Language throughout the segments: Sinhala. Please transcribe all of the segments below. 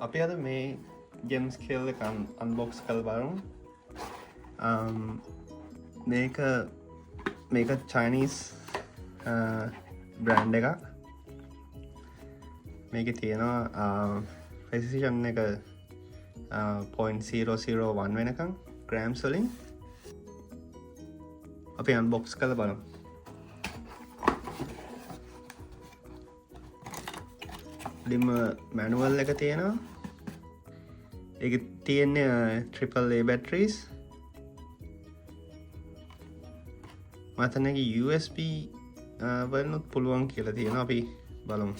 අපි අද මේ ජෙම් ස්කේල් එක අන්බොක්ස් කළ බලමු. මේක චයිනීස් බ්‍රෑන්ඩ් එකක්. මේක තියෙනවා ප්‍රෙසිෂන් එක 0.001 වෙනකම් ග්‍රෑම්ස් වලින්. අපි අන්බොක්ස් කළ බලමු. මැනුවල් එක තියෙනවා. ඒක තියෙන්නේ AAA බැටරීස්. මතනක USB වලනුත් පුළුවන් කියලා තියෙනවා. අපි බලමු.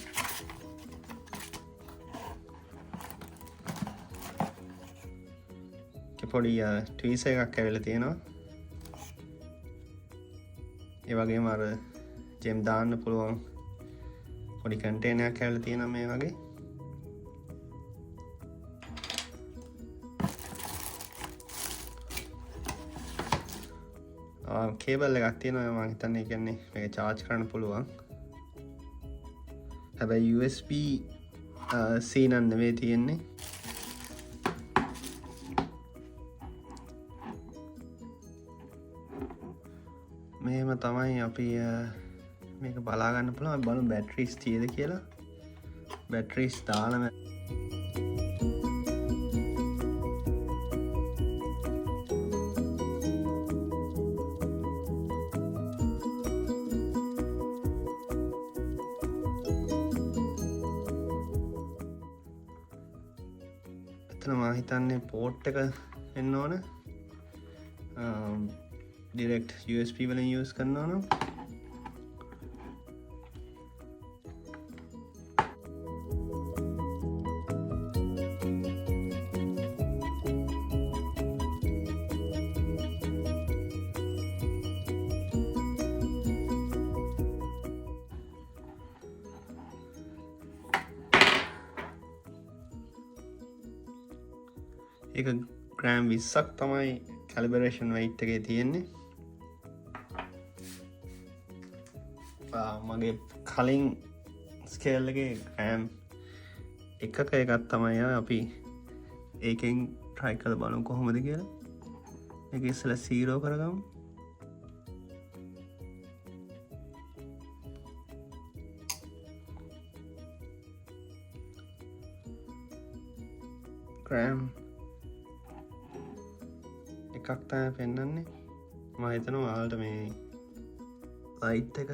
පොඩි ට්වීස් එකක් ඇවිල්ලා තියෙනවා. ඒ වගේම අර ජෙම් දාන්න පුළුවන් පොඩි කන්ටේනර් එකක් ඇවිල්ලා තියෙනවා මේ වගේ. කේබල් එකක් තියෙනවා. මම හිතන්නේ කියන්නේ මේක charge කරන්න පුළුවන්. හැබැයි USB C නම් නෙවෙයි තියෙන්නේ. මෙහෙම තමයි අපි මේක බලා ගන්න පුළුවන්. අපි බලමු බැටරිස් තියෙද කියලා. බැටරිස් දාලම එතන මම හිතන්නේ පෝට් එක එන්න ඕන. ඩිරෙක්ට් USB වලින් යූස් කරනවා නම් ඒක ග්‍රෑම් 20ක් තමයි කැලිබරේෂන් වෙයිට් එකේ තියෙන්නේ. මගේ කලින් ස්කේල් එකේ ග්‍රෑම් එකක එකක් තමයි අපි ඒකෙන් try කරලා බලමු කොහොමද කියලා. මේක ඉස්සෙල්ලා 0 කරගමු. ග්‍රෑම් එකක් තමයි පෙන්වන්නේ. මම හිතනවා ඔයාලට මේ ලයිට් එක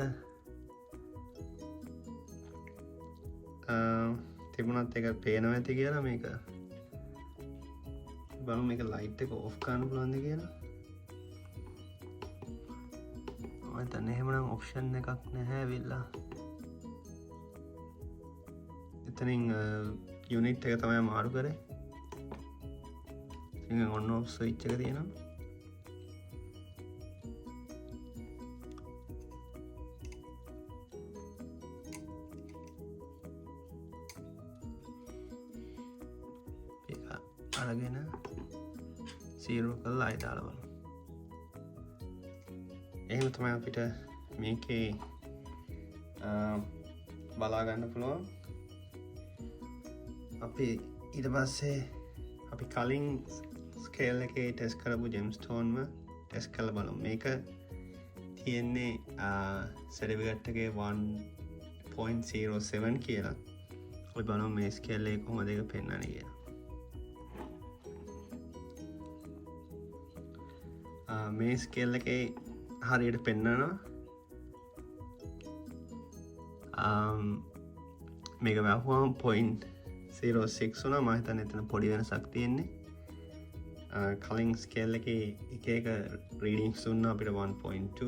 තිබුණත් එක පේනවා ඇති කියලා. මේක බලමු මේක ලයිට් එක ඔෆ් කරන්න පුළුවන්ද කියලා. මම හිතන්නේ එහෙමනම් ඔප්ෂන් එකක් නැහැ ඇවිල්ලා. එතනින් යුනිට් එක තමයි මාරු කරේ. ඉතින් ඔන් ඔෆ් ස්විච් එක තියෙනවා. අරගෙන 0 කරලා ආයෙ දාලා බලමු. එහෙම තමයි අපිට මේකේ බලා ගන්න පුළුවන්. අපි ඊට පස්සේ අපි කලින් ස්කේල් එකේ ටෙස්ට් කරපු ජෙම්ස්ටෝන්ම ටෙස්ට් කරලා බලමු. මේක තියෙන්නේ සර්ටිෆිකේට් එකේ 1.07 කියලා. අපි බලමු මේ ස්කේල් එක කොහොමද ඒක පෙන්වන්නේ කියලා. මේ ස්කේල් එකේ හරියට පෙන්වනවා. මේක වැහුවම 0.06 වුණා. මම හිතන්නේ එතන පොඩි වෙනසක් තියෙන්නේ. කලින් ස්කේල් එකේ එක එක රීඩින්ග්ස් දුන්නා අපිට 1.2.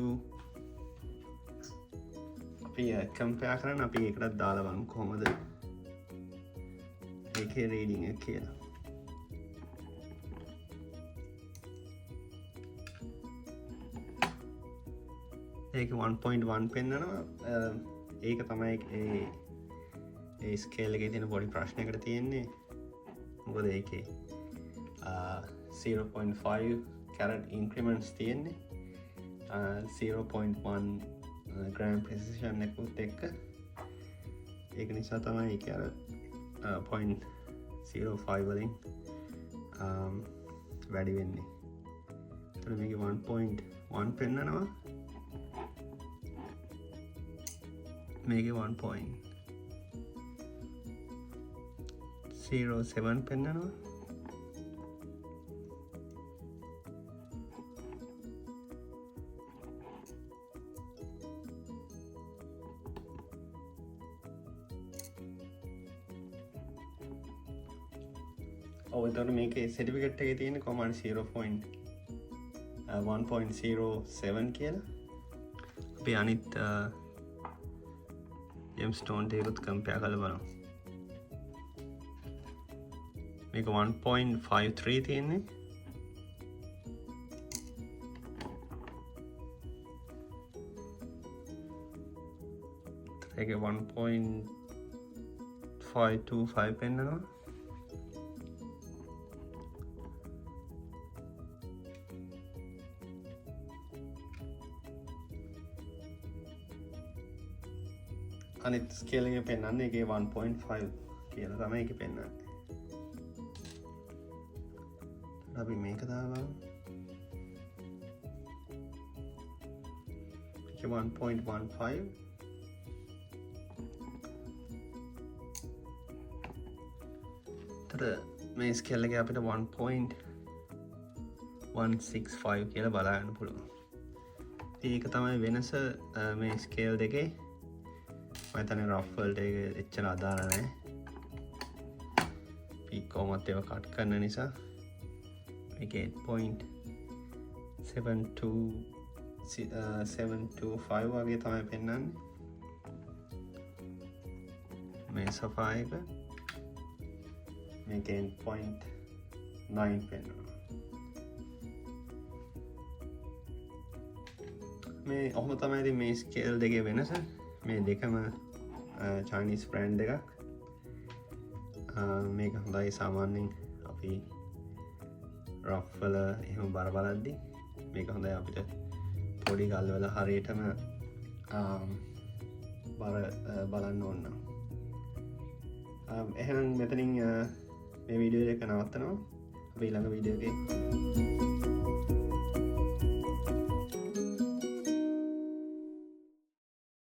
අපි කම්පෙයාර් කරන්න අපි ඒකටත් දාලා බලමු කොහොමද ඒකේ රීඩින්ග් එක කියලා. ඒක 1.1 පෙන්වනවා. ඒක තමයි ඒ ස්කේල් එකේ තියෙන පොඩි ප්‍රශ්නයකට තියෙන්නේ. මොකද ඒකේ 0.5 කැරට් ඉන්ක්‍රිමෙන්ට්ස් තියෙන්නේ. 0.1 ග්‍රෑම් ප්‍රෙසිෂන් එකකුත් එක්ක. ඒක නිසා තමයි ඒක අර 0.5 වලින් වැඩි වෙන්නේ. එතකොට මේක 1.1 පෙන්නනවා. මේක 1.07 පෙන්නනවා. එතකොට මේකේ සර්ටිෆිකේට් එකේ තියෙන කොහොමද 1.07 කියලා. අපි අනිත් ජෙම්ස්ටෝන් එකත් කම්පෙයාර් කරලා බලමු. මේක 1.53 තියෙන්නේ. ඒක 1.525 පෙන්නනවා. අනිත් ස්කේල් එක පෙන්වන්නේ ඒකේ 1.5 කියලා තමයි ඒක පෙන්වන්නේ. අපි මේක දාලා ඒක 1.15. මේ ස්කේල් එකේ අපිට 1.165 කියලා බලන්න පුළුවන්. ඒක තමයි වෙනස මේ ස්කේල් දෙකේ. මතන රෆ්වල්ට එක එච්චන අදාර නෑ. පිකෝමත් ඒව කට් කරන්න නිසා එක 8.725 වගේ තමයි පෙන්වන්නේ. මේ සොෆා එක මේක 8.9 පෙන්වනවා. මේ ඔහොම තමයි ඉතින් මේ ස්කේල් දෙකේ වෙනස. මේ දෙකම චයිනීස් බ්‍රෑන්ඩ් එකක්. මේක හොඳයි සාමාන්‍යයෙන් අපි රෆ් වල එහෙම බර බලද්දි මේක හොඳයි අපිට පොඩි ගල් වල හරියටම බර බලන්න ඕන නම්. එහෙනම් මෙතනින් මේ වීඩියෝ එක නවත්තනවා. අපි ඊළඟ වීඩියෝ එකේ